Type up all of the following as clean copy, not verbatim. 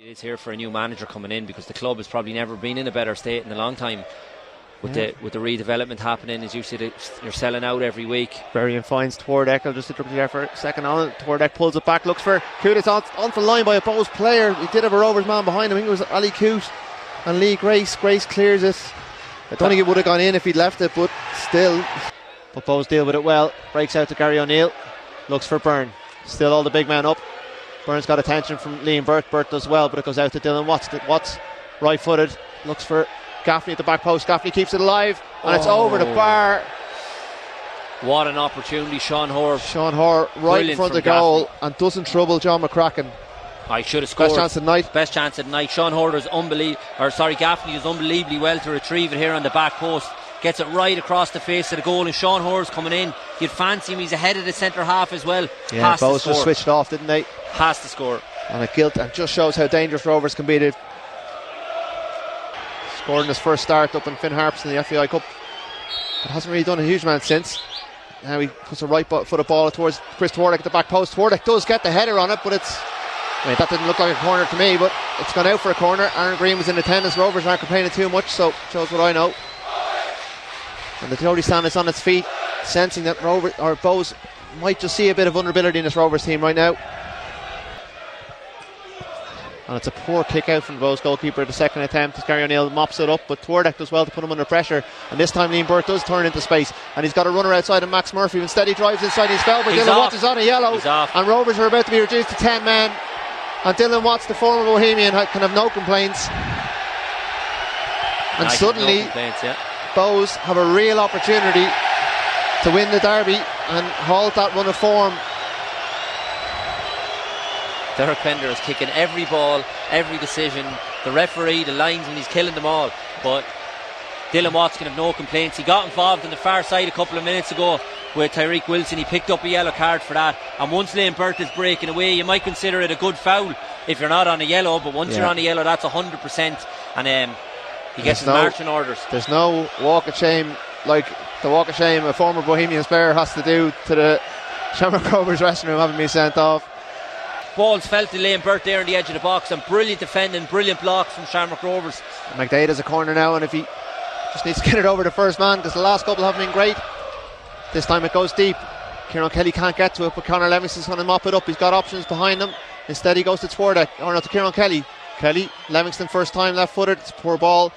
It is here for a new manager coming in, because the club has probably never been in a better state in a long time. With the redevelopment happening, as you said, you're selling out every week. Berrien finds Twardek, just interrupt there for a second on it. Twardek pulls it back, looks for Coote. It's onto the line by a Bohs player. He did have a Rovers man behind him. I think it was Ali Coote and Lee Grace. Grace clears it. I don't think it would have gone in if he'd left it, but still. But Bohs deal with it well. Breaks out to Gary O'Neill. Looks for Byrne. Still all the big men up. Byrne's got attention from Liam Burt. Burt does well, but it goes out to Dylan Watts. Watts right footed. Looks for Gaffney at the back post. Gaffney keeps it alive, and it's over the bar. What an opportunity. Sean Hoare right in front of the goal, Gaffney, and doesn't trouble John McCracken. I should have scored. Best chance of the night. Best chance of the night. Sean Hoare is Gaffney is unbelievably well to retrieve it here on the back post. Gets it right across the face of the goal, and Sean Hoare's coming in. You'd fancy him. He's ahead of the centre half as well. Yeah, Bohs just switched off, didn't they? Has to score. And a guilt, and just shows how dangerous Rovers can be. Scored in his first start up in Finn Harps in the FAI Cup, but hasn't really done a huge amount since. Now he puts a right foot of ball towards Chris Twardek at the back post. Twardek does get the header on it, but that didn't look like a corner to me, but it's gone out for a corner. Aaron Green was in attendance. Rovers aren't complaining too much, so shows what I know. And the Jody stand is on its feet, sensing that Bohs might just see a bit of vulnerability in this Rovers team right now. And it's a poor kick out from the Bohs goalkeeper. The second attempt, Gary O'Neill mops it up, but Twardek does well to put him under pressure. And this time Liam Burt does turn into space, and he's got a runner outside of Max Murphy. Instead he drives inside, he's fell, but Dylan Watts is on a yellow, and Rovers are about to be reduced to 10 men. And Dylan Watts, the former Bohemian, can have no complaints. And suddenly Bohs have a real opportunity to win the derby and halt that run of form. Derek Pender is kicking every ball, every decision. The referee, the linesman, he's killing them all. But Dylan Watts can have no complaints. He got involved on the far side a couple of minutes ago with Tyreek Wilson. He picked up a yellow card for that. And once Liam Burt is breaking away, you might consider it a good foul if you're not on a yellow. But once you're on a yellow, that's 100%. And he gets his marching orders. There's no walk of shame like the walk of shame a former Bohemians player has to do to the Shamrock Rovers dressing room having been sent off. Balls fell to Liam Burt there in the edge of the box, and brilliant defending, brilliant blocks from Shamrock Rovers. McDade has a corner now, and if he just needs to get it over the first man, because the last couple haven't been great. This time it goes deep. Kieran Kelly can't get to it, but Conor Levingston's going to mop it up. He's got options behind him. Instead he goes to Twardek, or not to Kieran Kelly. Levingston first time left footed. It's a poor ball.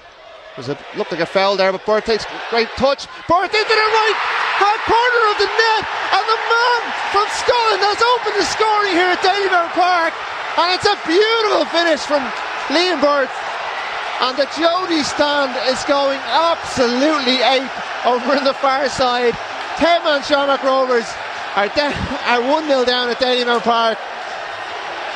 Looked like a foul there, but Burt takes great touch. Burt into the right hand corner of the net, and the man from Scotland has opened the scoring here at Dalymount Park, and it's a beautiful finish from Liam Burt. And the Jody stand is going absolutely ape over in the far side. 10-man Shamrock Rovers are 1-0 down at Dalymount Park.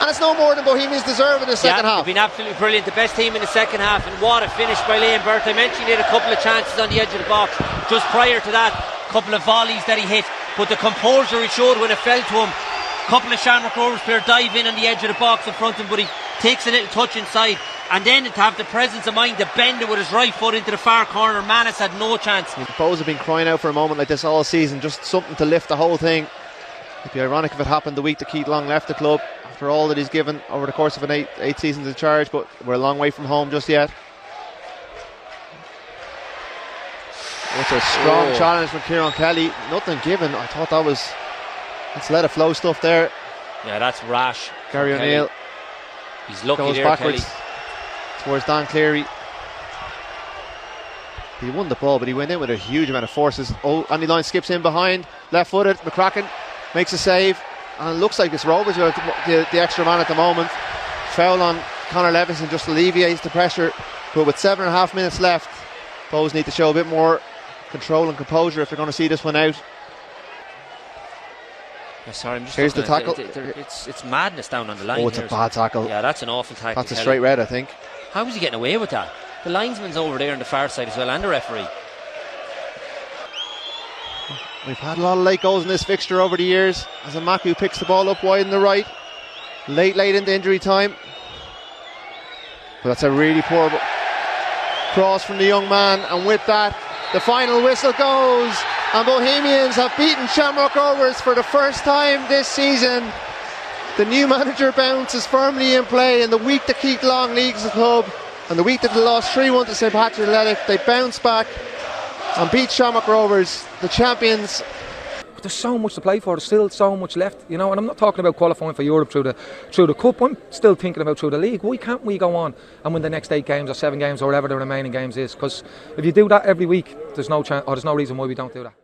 And it's no more than Bohemians deserve in the second half. They've been absolutely brilliant. The best team in the second half, and what a finish by Liam Burt. I mentioned he had a couple of chances on the edge of the box just prior to that, a couple of volleys that he hit, but the composure he showed when it fell to him. A couple of Shamrock Rovers players dive in on the edge of the box in front of him, but he takes a little touch inside, and then to have the presence of mind to bend it with his right foot into the far corner. Manis had no chance. The Bohs have been crying out for a moment like this all season, just something to lift the whole thing. It'd be ironic if it happened the week that Keith Long left the club, after all that he's given over the course of an eight seasons in charge, but we're a long way from home just yet. It's a strong challenge from Kieran Kelly. Nothing given. I thought that was, let's let it flow stuff there. Yeah, that's rash. Gary O'Neill. He's lucky goes there, backwards Kelly. Towards Dan Cleary. He won the ball, but he went in with a huge amount of forces. Andy Lyons skips in behind, left footed. McCracken makes a save, and it looks like it's Rovers who are the extra man at the moment. Foul on Conor Levingston just alleviates the pressure, but with 7.5 minutes left, Bohs need to show a bit more control and composure if they're going to see this one out. Sorry, I'm just here's the tackle. It's madness down on the line. It's a bad tackle. Yeah, that's an awful tackle. That's a straight red, I think. How was he getting away with that? The linesman's over there on the far side as well, and the referee. We've had a lot of late goals in this fixture over the years, as Amaku picks the ball up wide on the right, late into injury time. But that's a really poor cross from the young man, and with that the final whistle goes, and Bohemians have beaten Shamrock Rovers for the first time this season The new manager bounce is firmly in play. In the week that Keith Long leagues the club, and the week that they lost 3-1 to St Patrick's Athletic, they bounced back and beat Shamrock Rovers, the champions. There's so much to play for. There's still so much left, you know. And I'm not talking about qualifying for Europe through the cup. I'm still thinking about through the league. Why can't we go on and win the next 8 games or 7 games or whatever the remaining games is? Because if you do that every week, there's no chance, or there's no reason why we don't do that.